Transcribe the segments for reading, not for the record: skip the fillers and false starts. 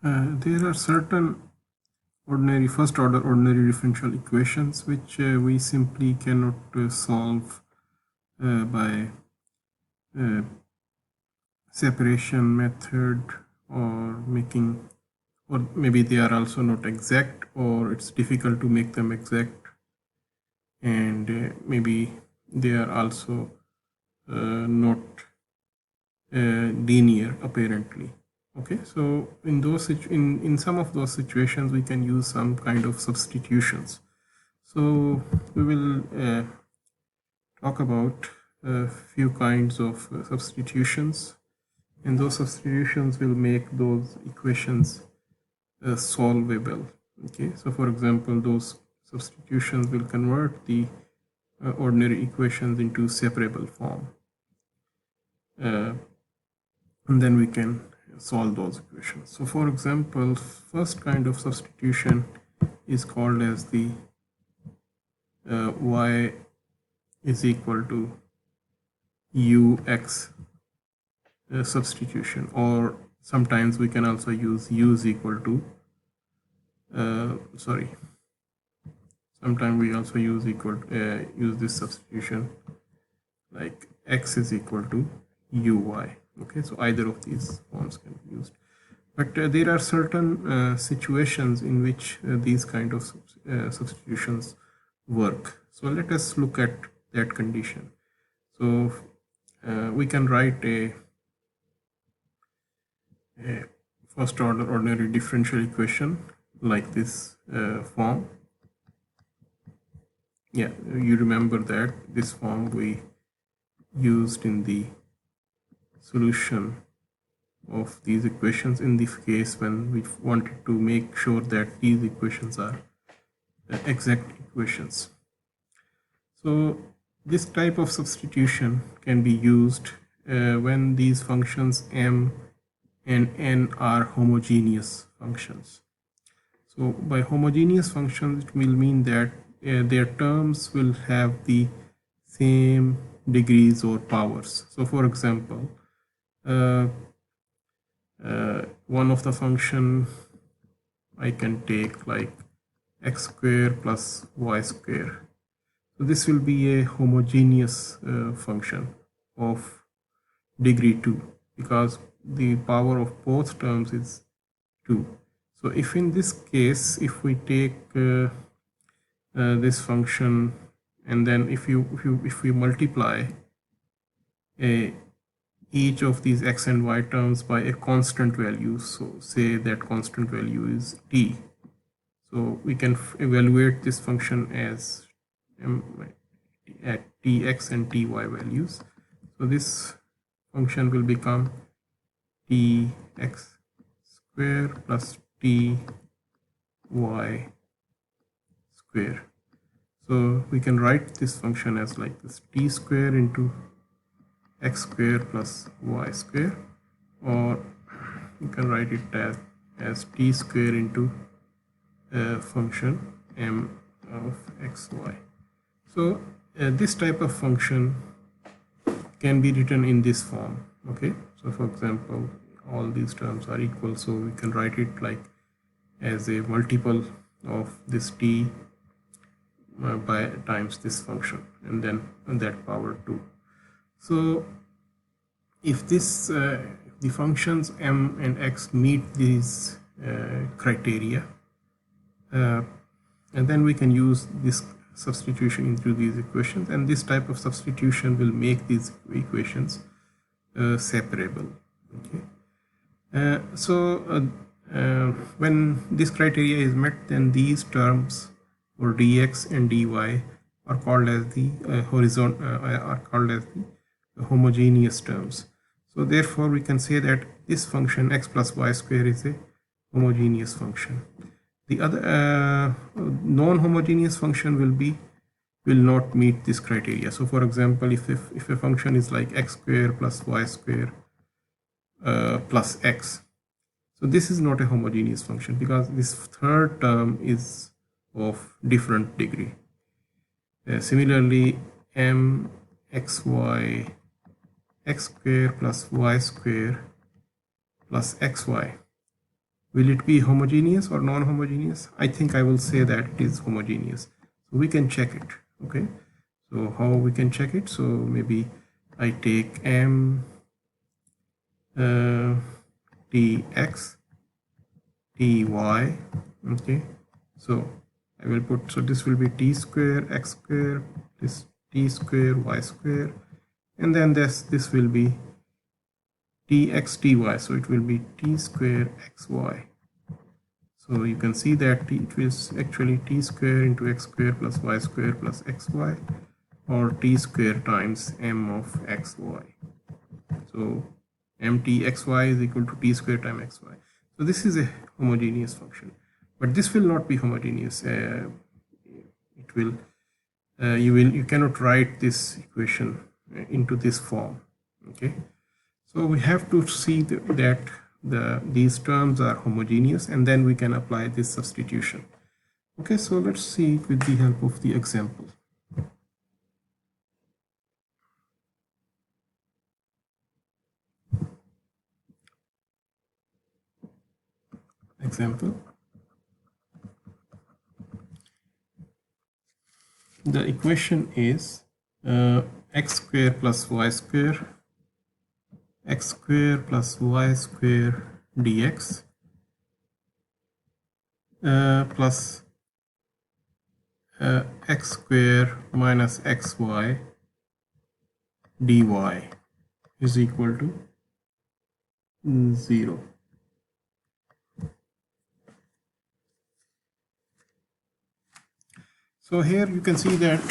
There are certain first order ordinary differential equations which we simply cannot solve by separation method, or maybe they are also not exact, or it's difficult to make them exact, and maybe they are also not linear apparently. Okay, so in some of those situations we can use some kind of substitutions. So we will talk about a few kinds of substitutions, and those substitutions will make those equations solvable. Okay, so for example, those substitutions will convert the ordinary equations into separable form, and then we can solve those equations. So for example, first kind of substitution is called as the y is equal to ux substitution, or sometimes we can also use u is equal to sometimes we also use this substitution like x is equal to uy. Okay, so either of these forms can be used, but there are certain situations in which these kind of substitutions work. So let us look at that condition. So we can write a first order ordinary differential equation like this form. Yeah, you remember that this form we used in the solution of these equations in the case when we wanted to make sure that these equations are exact equations. So this type of substitution can be used when these functions m and n are homogeneous functions. So by homogeneous functions, it will mean that their terms will have the same degrees or powers. So for example, one of the function I can take like x square plus y square. So this will be a homogeneous function of degree 2 because the power of both terms is 2. So if in this case, if we take this function, and then if we multiply each of these x and y terms by a constant value, so say that constant value is t, so we can evaluate this function as at tx and ty values. So this function will become tx square plus ty square. So we can write this function as like this: t square into x square plus y square, or you can write it as t square into function m of xy. So this type of function can be written in this form. Okay, so for example, all these terms are equal, so we can write it like as a multiple of this t by times this function, and then that power 2. So if this the functions m and x meet these criteria, and then we can use this substitution into these equations, and this type of substitution will make these equations separable. Okay, when this criteria is met, then these terms, or dx and dy, are called as the homogeneous terms. So therefore we can say that this function x plus y square is a homogeneous function. The other non-homogeneous function will not meet this criteria. So for example, if a function is like x square plus y square plus x, so this is not a homogeneous function because this third term is of different degree. Similarly, m xy x square plus y square plus xy, Will it be homogeneous or non-homogeneous? I think I will say that it is homogeneous. So we can check it. Okay. So how we can check it? So maybe I take m tx ty. Okay. So I will put, so this will be t square x square, this t square y square, and then this will be tx ty. So it will be t square xy. So you can see that it is actually t square into x square plus y square plus xy, or t square times m of xy. So mtxy is equal to t square times xy. So this is a homogeneous function, but this will not be homogeneous. It will you cannot write this equation into this form. Okay, so we have to see that these terms are homogeneous, and then we can apply this substitution. Okay, so let's see it with the help of the example. The equation is x square plus y square, x square plus y square dx plus x square minus xy dy is equal to 0. So here you can see that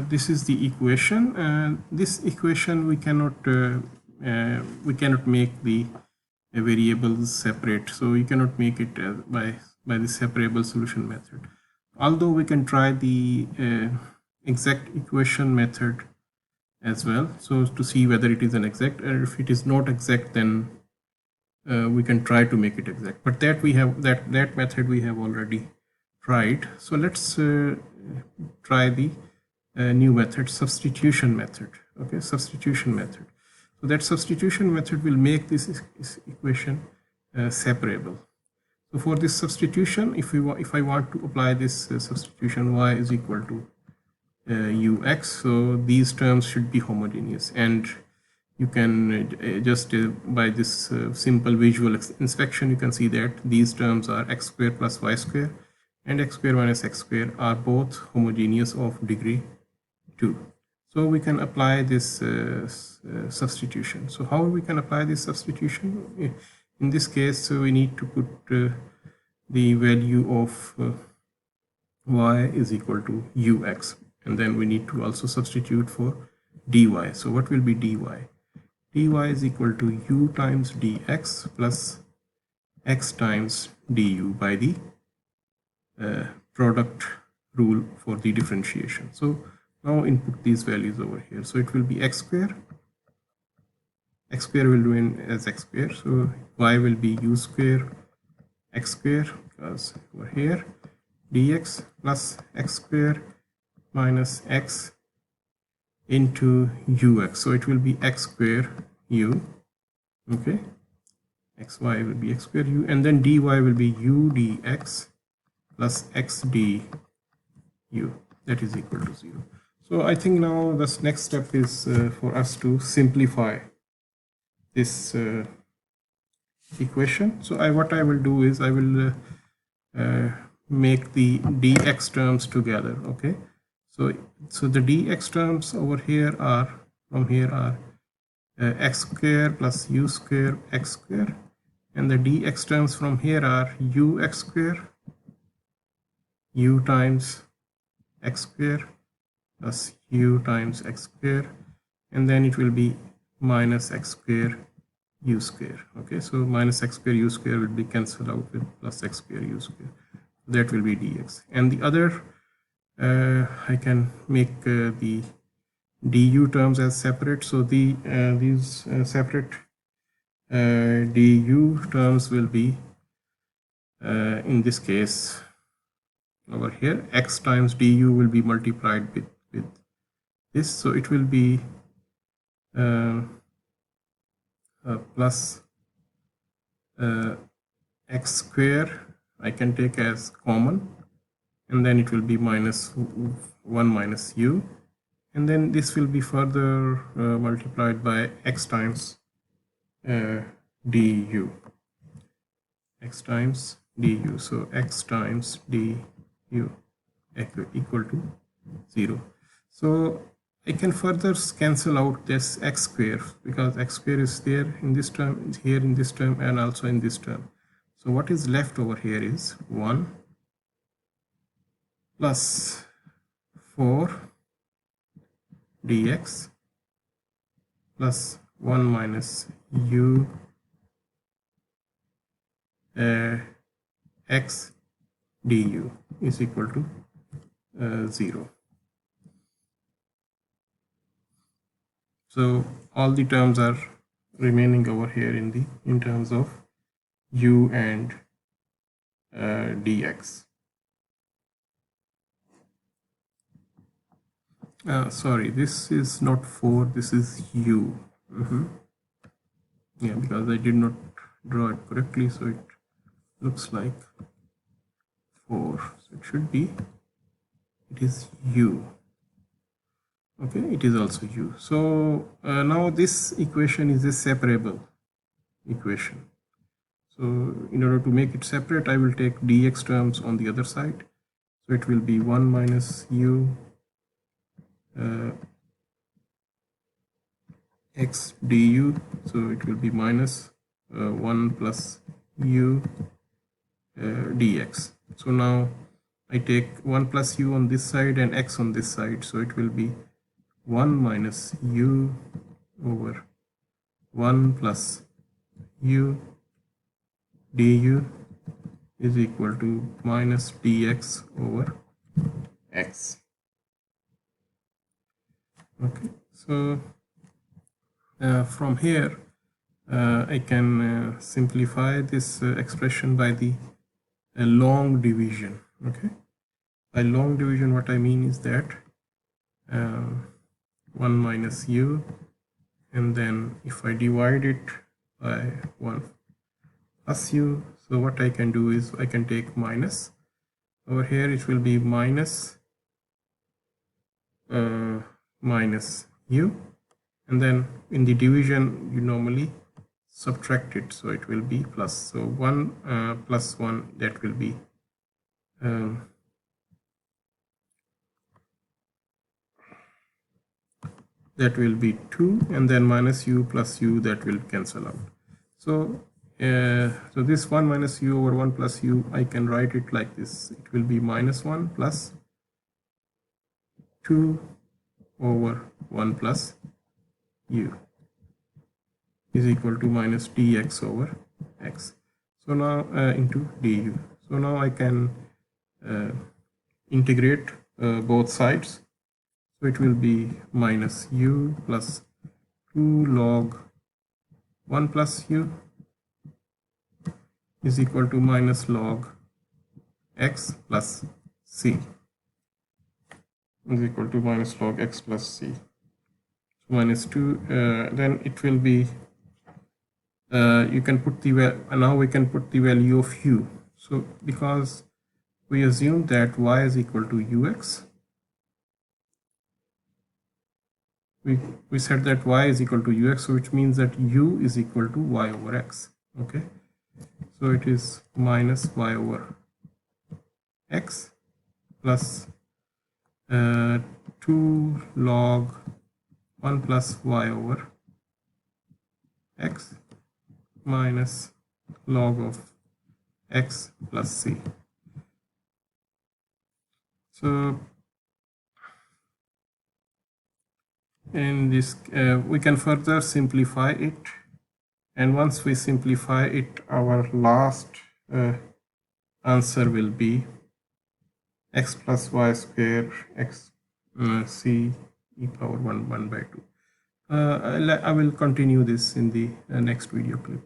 this is the equation, and this equation we cannot make the variables separate, so we cannot make it by the separable solution method, although we can try the exact equation method as well, so to see whether it is an exact, and if it is not exact, then we can try to make it exact, but that we have that method we have already tried. So let's try the new method, substitution method. Okay, substitution method. So that substitution method will make this equation separable. So for this substitution, if I want to apply this substitution, y is equal to ux, so these terms should be homogeneous, and you can just by this simple visual inspection, you can see that these terms are x square plus y square and x square minus x square are both homogeneous of degree 2. So we can apply this substitution. So how we can apply this substitution? In this case, we need to put the value of y is equal to ux, and then we need to also substitute for dy. So what will be dy? dy is equal to u times dx plus x times du by the product rule for the differentiation. So now input these values over here. So it will be x square. X square will remain as x square. So y will be u square x square, because over here dx plus x square minus x into ux. So it will be x square u. Okay, xy will be x square u, and then dy will be u dx plus x du, that is equal to 0. So I think now the next step is for us to simplify this equation. So what I will do is I will make the dx terms together. Okay, so the dx terms over here are x square plus u square x square, and the dx terms from here are ux square u times x square plus u times x square, and then it will be minus x square u square. Okay, so minus x square u square will be cancelled out with plus x square u square. That will be dx, and the other I can make the du terms as separate. So these separate du terms will be in this case over here x times du will be multiplied with this, so it will be plus x square I can take as common, and then it will be minus 1 minus u, and then this will be further multiplied by x times du, x times du. So x times du equal to 0. So I can further cancel out this x square, because x square is there in this term, here in this term, and also in this term. So what is left over here is 1 plus 4 dx plus 1 minus u x du is equal to 0. So all the terms are remaining over here in terms of u and dx. Sorry, this is not 4, this is u. Yeah, because I did not draw it correctly, so it looks like 4. So it should be, it is u. Okay, it is also u. So now this equation is a separable equation. So in order to make it separate, I will take dx terms on the other side. So it will be 1 minus u x du. So it will be minus 1 plus u dx. So now I take 1 plus u on this side and x on this side. So it will be 1 minus u over 1 plus u du is equal to minus dx over x. Okay, so from here I can simplify this expression by the long division. Okay, by long division what I mean is that 1 minus u, and then if I divide it by 1 plus u, so what I can do is I can take minus. Over here it will be minus minus u, and then in the division you normally subtract it, so it will be plus. So 1 plus 1, that will be that will be 2, and then minus u plus u, that will cancel out. So so this 1 minus u over 1 plus u, I can write it like this. It will be minus 1 plus 2 over 1 plus u is equal to minus dx over x. So now into du. So now I can integrate both sides. So it will be minus u plus 2 log 1 plus u is equal to minus log x plus c is equal to minus log x plus c. So minus 2, then it will be, you can put the, now we can put the value of u. So because we assume that y is equal to ux, we said that y is equal to ux, so which means that u is equal to y over x. Okay, so it is minus y over x plus 2 log 1 plus y over x minus log of x plus c. So in this we can further simplify it, and once we simplify it, our last answer will be x plus y square x c e power 1 by 2. I will continue this in the next video clip.